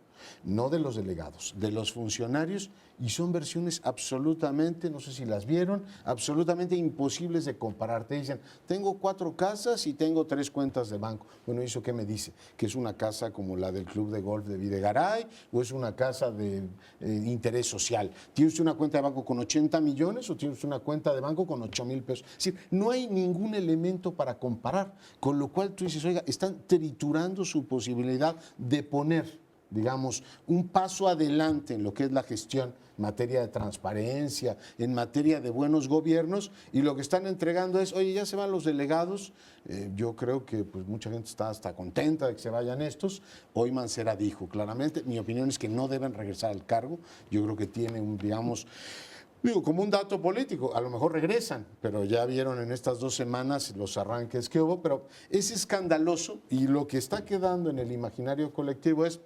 no de los delegados, de los funcionarios, y son versiones absolutamente, no sé si las vieron, absolutamente imposibles de comparar. Te dicen, tengo 4 casas y tengo 3 cuentas de banco. Bueno, ¿eso qué me dice? ¿Que es una casa como la del Club de Golf de Videgaray o es una casa de interés social? ¿Tiene usted una cuenta de banco con 80 millones o tiene usted una cuenta de banco con 8,000 pesos? Es decir, no hay ningún elemento para comparar, con lo cual tú dices, oiga, están triturando su posibilidad de poner, digamos, un paso adelante en lo que es la gestión en materia de transparencia, en materia de buenos gobiernos, y lo que están entregando es, oye, ya se van los delegados. Yo creo que pues mucha gente está hasta contenta de que se vayan estos. Hoy Mancera dijo claramente, mi opinión es que no deben regresar al cargo. Yo creo que tiene un, digamos, como un dato político, a lo mejor regresan, pero ya vieron en estas 2 semanas los arranques que hubo, pero es escandaloso, y lo que está quedando en el imaginario colectivo es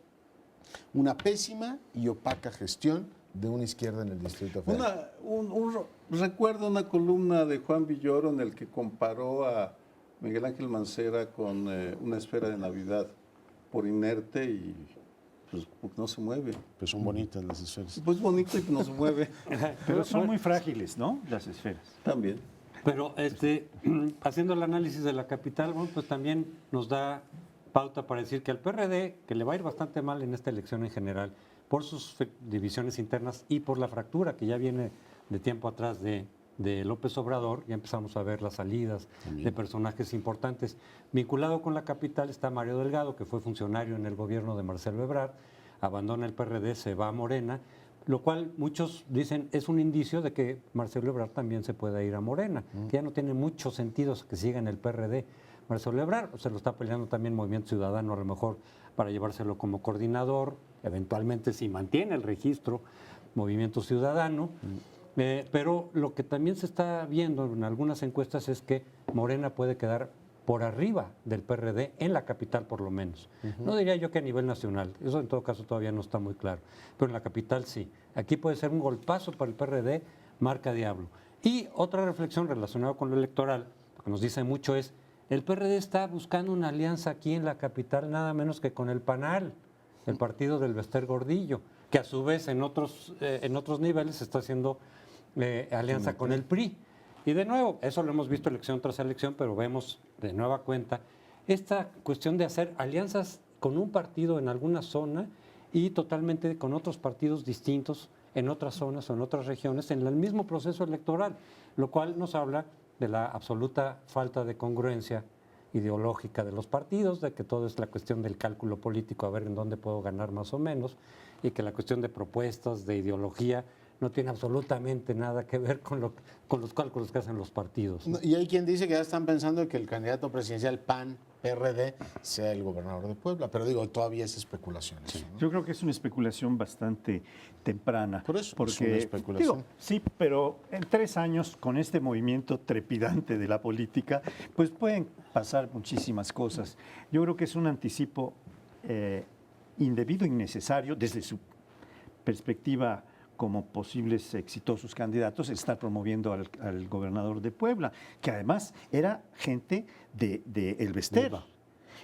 una pésima y opaca gestión de una izquierda en el Distrito Federal. Recuerdo una columna de Juan Villoro en el que comparó a Miguel Ángel Mancera con una esfera de Navidad, por inerte y Pues porque no se mueve. Pues son bonitas las esferas. Pues bonito y no se mueve. Pero son muy frágiles, ¿no? Las esferas. También. Pero haciendo el análisis de la capital, bueno, pues también nos da pauta para decir que al PRD, que le va a ir bastante mal en esta elección en general, por sus divisiones internas y por la fractura que ya viene de tiempo atrás de López Obrador, ya empezamos a ver las salidas de personajes importantes. Vinculado con la capital está Mario Delgado, que fue funcionario en el gobierno de Marcelo Ebrard, abandona el PRD, se va a Morena, lo cual muchos dicen es un indicio de que Marcelo Ebrard también se pueda ir a Morena, que ya no tiene mucho sentido que siga en el PRD. Marcelo Ebrard se lo está peleando también Movimiento Ciudadano, a lo mejor para llevárselo como coordinador, eventualmente si mantiene el registro Movimiento Ciudadano. Pero lo que también se está viendo en algunas encuestas es que Morena puede quedar por arriba del PRD en la capital por lo menos. No diría yo que a nivel nacional, eso en todo caso todavía no está muy claro, pero en la capital sí. Aquí puede ser un golpazo para el PRD, marca diablo. Y otra reflexión relacionada con lo electoral, lo que nos dice mucho es, el PRD está buscando una alianza aquí en la capital nada menos que con el PANAL, el partido del Bester Gordillo, que a su vez en otros niveles está haciendo alianza con el PRI. Y de nuevo, eso lo hemos visto elección tras elección, pero vemos de nueva cuenta esta cuestión de hacer alianzas con un partido en alguna zona y totalmente con otros partidos distintos en otras zonas o en otras regiones en el mismo proceso electoral, lo cual nos habla de la absoluta falta de congruencia ideológica de los partidos, de que todo es la cuestión del cálculo político, a ver en dónde puedo ganar más o menos, y que la cuestión de propuestas, de ideología, no tiene absolutamente nada que ver con los cálculos que hacen los partidos. No, y hay quien dice que ya están pensando que el candidato presidencial PAN-PRD sea el gobernador de Puebla, pero digo, todavía es especulación. Eso, ¿no? Yo creo que es una especulación bastante temprana. Por eso, porque, es una especulación. digo, sí, pero en 3 años, con este movimiento trepidante de la política, pues pueden pasar muchísimas cosas. Yo creo que es un anticipo indebido, innecesario, desde su perspectiva como posibles exitosos candidatos, estar promoviendo al gobernador de Puebla, que además era gente de El Bester,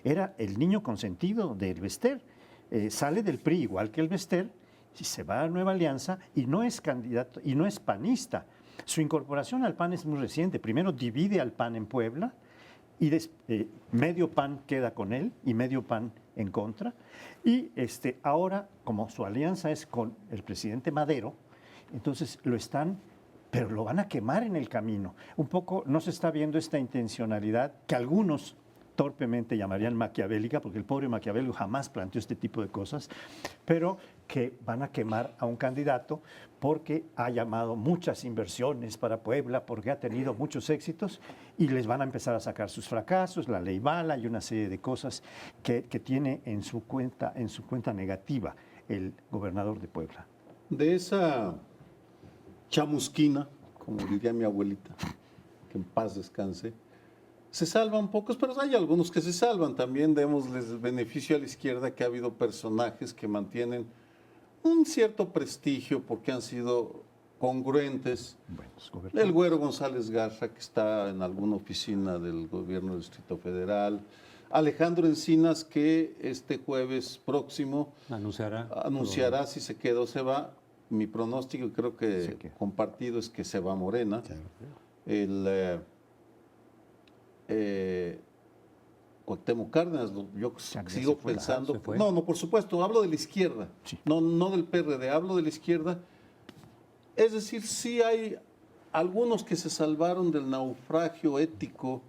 era el niño consentido de El Bester. Sale del PRI igual que El Bester, y se va a Nueva Alianza y no es candidato y no es panista. Su incorporación al PAN es muy reciente. Primero divide al PAN en Puebla y medio PAN queda con él y medio PAN en contra. Y ahora, como su alianza es con el presidente Madero, entonces pero lo van a quemar en el camino. Un poco no se está viendo esta intencionalidad que algunos torpemente llamarían maquiavélica, porque el pobre Maquiavelo jamás planteó este tipo de cosas, pero que van a quemar a un candidato porque ha llamado muchas inversiones para Puebla, porque ha tenido muchos éxitos y les van a empezar a sacar sus fracasos, la ley Bala y una serie de cosas que tiene en su cuenta negativa el gobernador de Puebla. De esa chamusquina, como diría mi abuelita, que en paz descanse, se salvan pocos, pero hay algunos que se salvan. También démosles beneficio a la izquierda que ha habido personajes que mantienen un cierto prestigio porque han sido congruentes. El Güero González Garza, que está en alguna oficina del gobierno del Distrito Federal. Alejandro Encinas, que este jueves próximo anunciará si se queda o se va. Mi pronóstico, creo que compartido, es que se va a Morena. Cuauhtémoc Cárdenas, yo sigo pensando, no, por supuesto, hablo de la izquierda, sí. no del PRD, hablo de la izquierda. Es decir, sí hay algunos que se salvaron del naufragio ético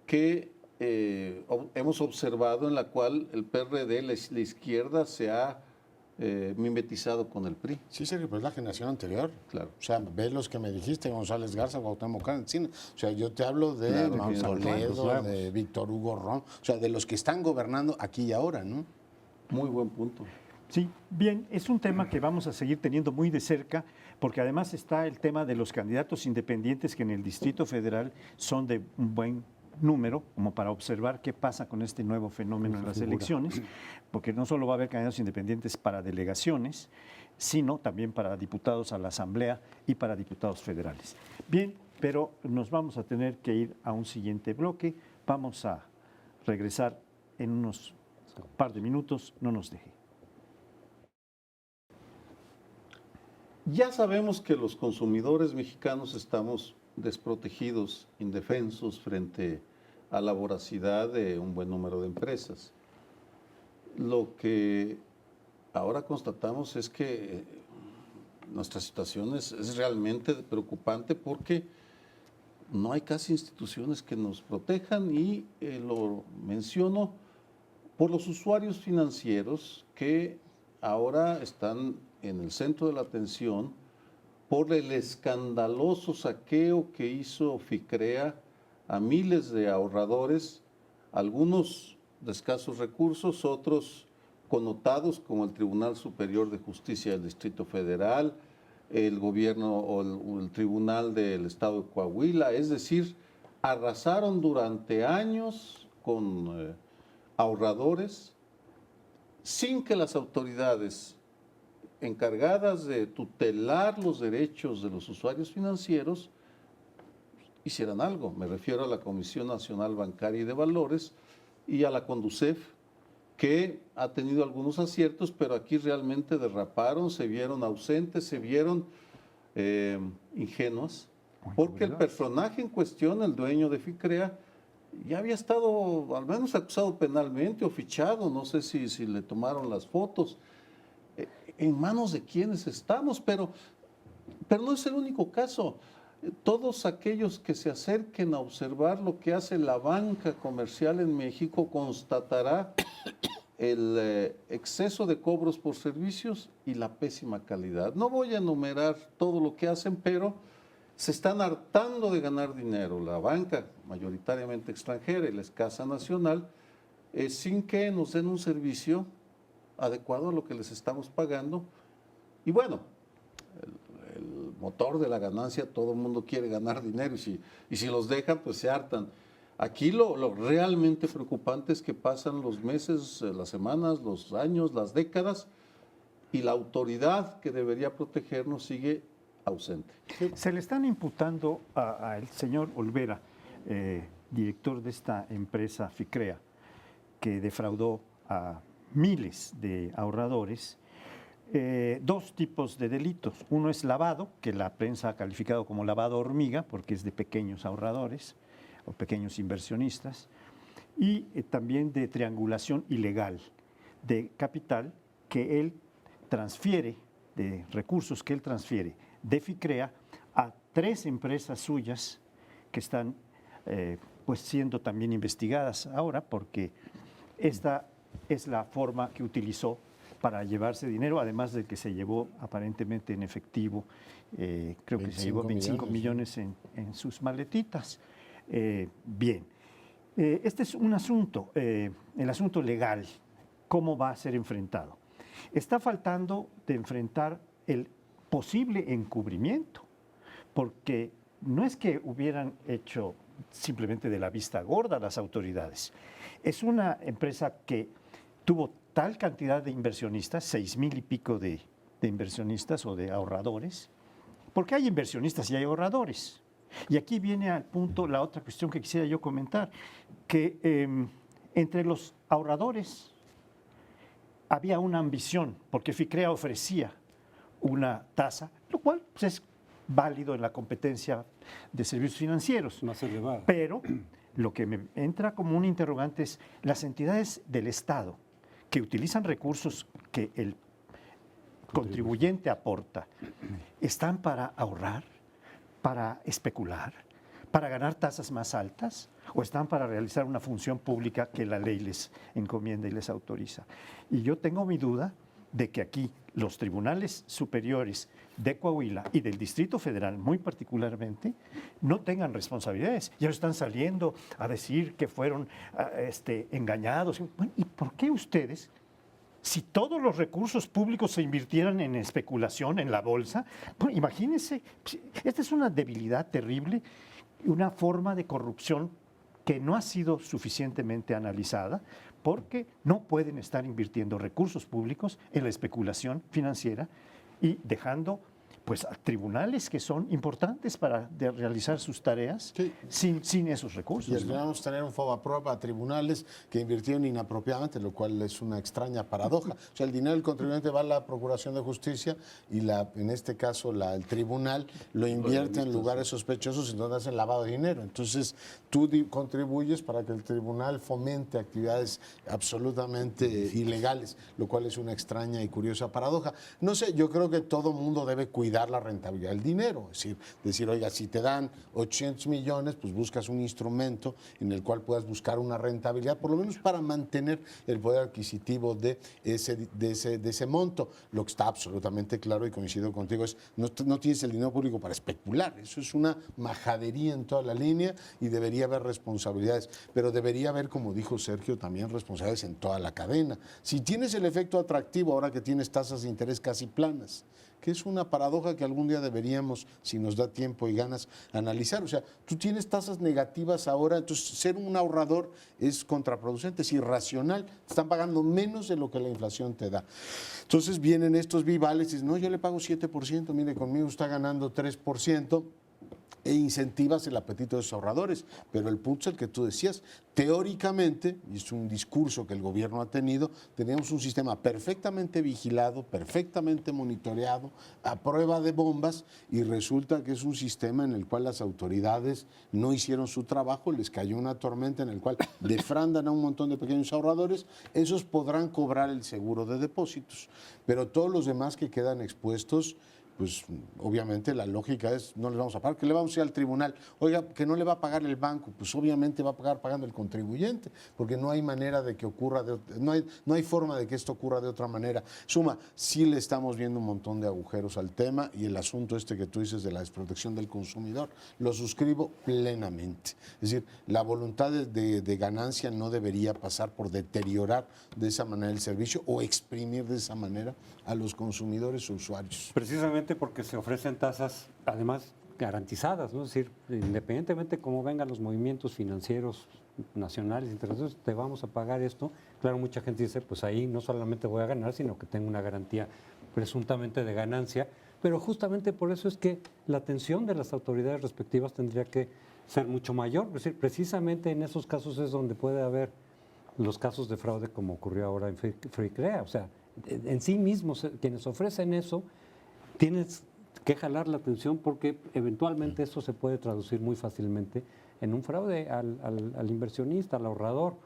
que hemos observado, en la cual el PRD, la izquierda, se ha mimetizado con el PRI. Sí, Sergio, pero es la generación anterior. Claro. O sea, ves los que me dijiste, González Garza, Cuauhtémoc Cárdenas. O sea, yo te hablo de Mausoledo, de Víctor Hugo Ron, o sea, de los que están gobernando aquí y ahora, ¿no? Muy buen punto. Sí, bien, es un tema que vamos a seguir teniendo muy de cerca, porque además está el tema de los candidatos independientes que en el Distrito Federal son de un buen número, como para observar qué pasa con este nuevo fenómeno en las elecciones, porque no solo va a haber candidatos independientes para delegaciones, sino también para diputados a la Asamblea y para diputados federales. Bien, pero nos vamos a tener que ir a un siguiente bloque. Vamos a regresar en unos par de minutos, no nos deje. Ya sabemos que los consumidores mexicanos estamos desprotegidos, indefensos frente a la voracidad de un buen número de empresas. Lo que ahora constatamos es que nuestra situación es realmente preocupante porque no hay casi instituciones que nos protejan y lo menciono por los usuarios financieros que ahora están en el centro de la atención por el escandaloso saqueo que hizo FICREA a miles de ahorradores, algunos de escasos recursos, otros connotados como el Tribunal Superior de Justicia del Distrito Federal, el gobierno o el Tribunal del Estado de Coahuila, es decir, arrasaron durante años con ahorradores sin que las autoridades encargadas de tutelar los derechos de los usuarios financieros hicieran algo. Me refiero a la Comisión Nacional Bancaria y de Valores y a la CONDUCEF, que ha tenido algunos aciertos, pero aquí realmente derraparon, se vieron ausentes, se vieron ingenuos, porque el personaje en cuestión, el dueño de FICREA, ya había estado al menos acusado penalmente o fichado, no sé si le tomaron las fotos. ¿En manos de quiénes estamos? Pero no es el único caso. Todos aquellos que se acerquen a observar lo que hace la banca comercial en México constatará el exceso de cobros por servicios y la pésima calidad. No voy a enumerar todo lo que hacen, pero se están hartando de ganar dinero. La banca, mayoritariamente extranjera y la escasa nacional, sin que nos den un servicio adecuado a lo que les estamos pagando. Y bueno, el motor de la ganancia, todo el mundo quiere ganar dinero y si los dejan, pues se hartan. Aquí lo realmente preocupante es que pasan los meses, las semanas, los años, las décadas y la autoridad que debería protegernos sigue ausente. Se le están imputando al señor Olvera, director de esta empresa FICREA, que defraudó a miles de ahorradores, dos tipos de delitos. Uno es lavado, que la prensa ha calificado como lavado hormiga, porque es de pequeños ahorradores o pequeños inversionistas, y también de triangulación ilegal de capital que él transfiere, de recursos que él transfiere de FICREA a 3 empresas suyas que están pues siendo también investigadas ahora, porque esta es la forma que utilizó para llevarse dinero, además de que se llevó aparentemente en efectivo, creo que se llevó 25 millones en sus maletitas. Bien, este es un asunto, el asunto legal, ¿cómo va a ser enfrentado? Está faltando de enfrentar el posible encubrimiento, porque no es que hubieran hecho simplemente de la vista gorda las autoridades. Es una empresa que tuvo tal cantidad de inversionistas, 6,000 y pico de inversionistas o de ahorradores, porque hay inversionistas y hay ahorradores. Y aquí viene al punto la otra cuestión que quisiera yo comentar, que entre los ahorradores había una ambición, porque FICREA ofrecía una tasa, lo cual pues, es válido en la competencia de servicios financieros. Más elevada. Pero lo que me entra como un interrogante es las entidades del Estado que utilizan recursos que el contribuyente aporta, ¿están para ahorrar, para especular, para ganar tasas más altas o están para realizar una función pública que la ley les encomienda y les autoriza? Y yo tengo mi duda de que aquí los tribunales superiores de Coahuila y del Distrito Federal muy particularmente no tengan responsabilidades. Ya están saliendo a decir que fueron engañados. Bueno, ¿y por qué ustedes, si todos los recursos públicos se invirtieran en especulación, en la bolsa? Bueno, imagínense, esta es una debilidad terrible, una forma de corrupción que no ha sido suficientemente analizada, porque no pueden estar invirtiendo recursos públicos en la especulación financiera y dejando pues a tribunales que son importantes para realizar sus tareas sin esos Y recursos. al final vamos a tener un FOBAPROA a tribunales que invirtieron inapropiadamente, lo cual es una extraña paradoja. O sea, el dinero del contribuyente va a la Procuración de Justicia y en este caso el tribunal lo invierte en lugares sospechosos en donde hacen lavado de dinero. Entonces, tú contribuyes para que el tribunal fomente actividades absolutamente ilegales, lo cual es una extraña y curiosa paradoja. No sé, yo creo que todo mundo debe cuidar la rentabilidad del dinero. Es decir, oiga, si te dan 800 millones, pues buscas un instrumento en el cual puedas buscar una rentabilidad, por lo menos para mantener el poder adquisitivo de ese monto. Lo que está absolutamente claro, y coincido contigo, es no tienes el dinero público para especular. Eso es una majadería en toda la línea y debería haber responsabilidades. Pero debería haber, como dijo Sergio, también responsabilidades en toda la cadena. Si tienes el efecto atractivo ahora que tienes tasas de interés casi planas, que es una paradoja que algún día deberíamos, si nos da tiempo y ganas, analizar. O sea, tú tienes tasas negativas ahora, entonces ser un ahorrador es contraproducente, es irracional. Te están pagando menos de lo que la inflación te da. Entonces vienen estos vivales y dicen, no, yo le pago 7%, mire, conmigo está ganando 3%. E incentivas el apetito de esos ahorradores. Pero el punto es el que tú decías. Teóricamente, y es un discurso que el gobierno ha tenido, teníamos un sistema perfectamente vigilado, perfectamente monitoreado, a prueba de bombas, y resulta que es un sistema en el cual las autoridades no hicieron su trabajo, les cayó una tormenta en el cual defraudan a un montón de pequeños ahorradores. Esos podrán cobrar el seguro de depósitos, pero todos los demás que quedan expuestos, pues obviamente la lógica es, no les vamos a pagar, que le vamos a ir al tribunal. Oiga, que no le va a pagar el banco, pues obviamente va a pagar pagando el contribuyente, porque no hay manera de que ocurra, no hay forma de que esto ocurra de otra manera. Suma, sí le estamos viendo un montón de agujeros al tema, y el asunto que tú dices de la desprotección del consumidor, lo suscribo plenamente. Es decir, la voluntad de ganancia no debería pasar por deteriorar de esa manera el servicio o exprimir de esa manera a los consumidores o usuarios. Precisamente porque se ofrecen tasas, además, garantizadas, ¿no? Es decir, independientemente de cómo vengan los movimientos financieros nacionales, internacionales, te vamos a pagar esto. Claro, mucha gente dice, pues ahí no solamente voy a ganar, sino que tengo una garantía presuntamente de ganancia, pero justamente por eso es que la atención de las autoridades respectivas tendría que ser mucho mayor. Es decir, precisamente en esos casos es donde puede haber los casos de fraude como ocurrió ahora en Freecrea. O sea, en sí mismos, quienes ofrecen eso, tienes que jalar la atención porque eventualmente eso se puede traducir muy fácilmente en un fraude al inversionista, al ahorrador.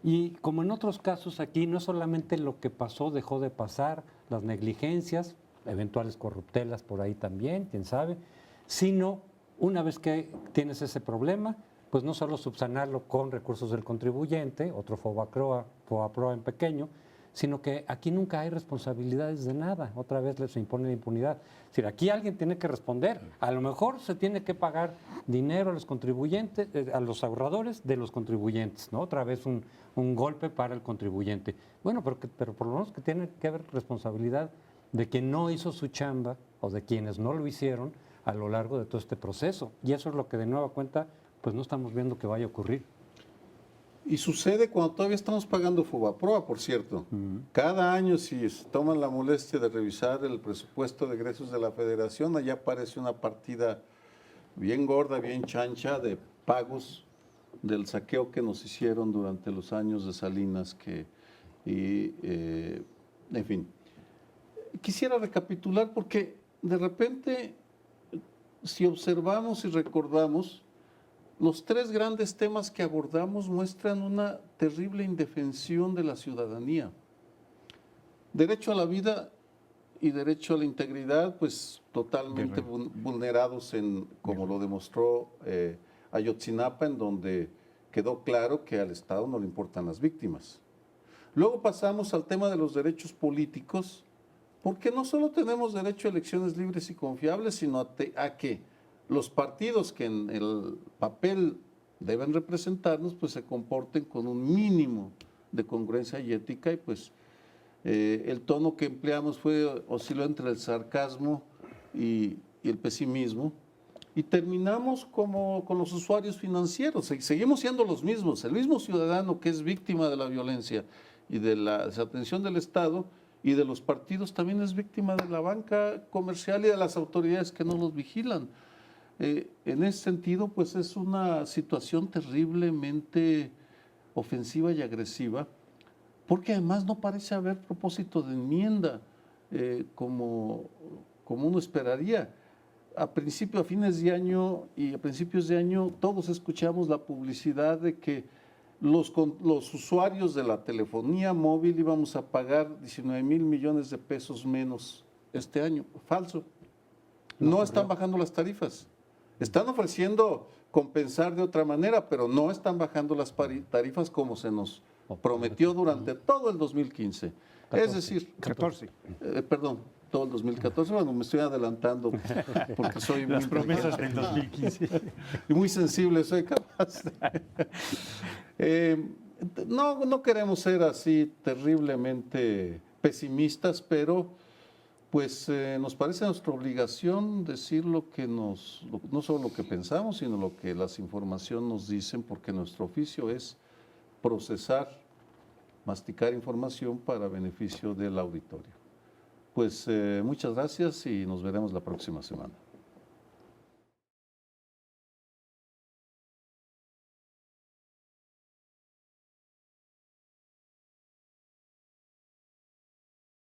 Y como en otros casos aquí, no solamente lo que pasó dejó de pasar, las negligencias, eventuales corruptelas por ahí también, quién sabe, sino una vez que tienes ese problema, pues no solo subsanarlo con recursos del contribuyente, otro FOBAPROA en pequeño, sino que aquí nunca hay responsabilidades de nada. Otra vez les impone la impunidad. Es decir, aquí alguien tiene que responder. A lo mejor se tiene que pagar dinero a los contribuyentes, a los ahorradores de los contribuyentes, ¿no? Otra vez un golpe para el contribuyente. Bueno, pero por lo menos que tiene que haber responsabilidad de quien no hizo su chamba o de quienes no lo hicieron a lo largo de todo este proceso. Y eso es lo que de nueva cuenta, pues no estamos viendo que vaya a ocurrir. Y sucede cuando todavía estamos pagando FOBAPROA, por cierto. Cada año, si toman la molestia de revisar el presupuesto de egresos de la Federación, allá aparece una partida bien gorda, bien chancha de pagos del saqueo que nos hicieron durante los años de Salinas. En fin, quisiera recapitular porque de repente, si observamos y recordamos, los tres grandes temas que abordamos muestran una terrible indefensión de la ciudadanía. Derecho a la vida y derecho a la integridad, pues totalmente vulnerados, como lo demostró Ayotzinapa, en donde quedó claro que al Estado no le importan las víctimas. Luego pasamos al tema de los derechos políticos, porque no solo tenemos derecho a elecciones libres y confiables, sino a que los partidos que en el papel deben representarnos, pues se comporten con un mínimo de congruencia y ética, y pues el tono que empleamos osciló entre el sarcasmo y el pesimismo, y terminamos como con los usuarios financieros. Seguimos siendo los mismos, el mismo ciudadano que es víctima de la violencia y de la desatención del Estado, y de los partidos también es víctima de la banca comercial y de las autoridades que no los vigilan. En ese sentido, pues es una situación terriblemente ofensiva y agresiva, porque además no parece haber propósito de enmienda como uno esperaría. A fines de año y a principios de año, todos escuchamos la publicidad de que los usuarios de la telefonía móvil íbamos a pagar 19,000 millones de pesos menos este año. Falso. No están bajando las tarifas. Están ofreciendo compensar de otra manera, pero no están bajando las tarifas como se nos prometió durante todo el 2015. 14. Es decir, 14. Perdón, todo el 2014. Bueno, me estoy adelantando porque soy Las muy promesas del 2015. y muy sensible, soy capaz. No queremos ser así terriblemente pesimistas, pero pues nos parece nuestra obligación decir lo que no solo lo que pensamos, sino lo que las informaciones nos dicen, porque nuestro oficio es procesar, masticar información para beneficio del auditorio. Pues muchas gracias y nos veremos la próxima semana.